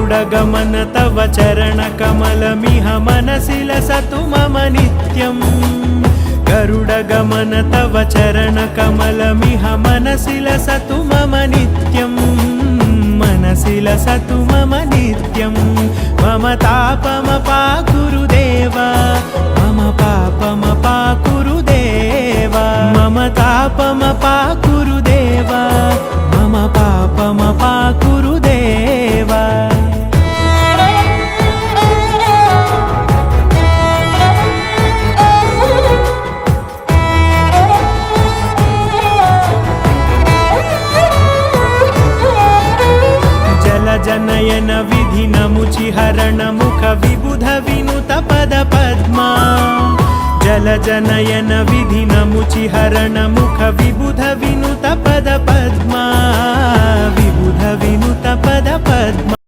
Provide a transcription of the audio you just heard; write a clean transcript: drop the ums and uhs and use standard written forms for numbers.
गरुडगमन तव चरणकमलमिह मनसि लसतु मम नित्यम् गरुडगमन तव चरणकमलमिह मनसि लसतु मम नित्यम् मनसि लसतु मम नित्यम् मम तापमपाकुरुदेव मम पापमपाकुरुदेव मम तापमपाकुरुदेव मम पापमपाकुरुदेव जनयन विधिनमुचिहरण मुख विबुध विनुत पद पद्मा जलजनयन विधिनमुचिहरण मुख विबुध विनुत पद पद्मा विबुध विनुत पद पद्मा।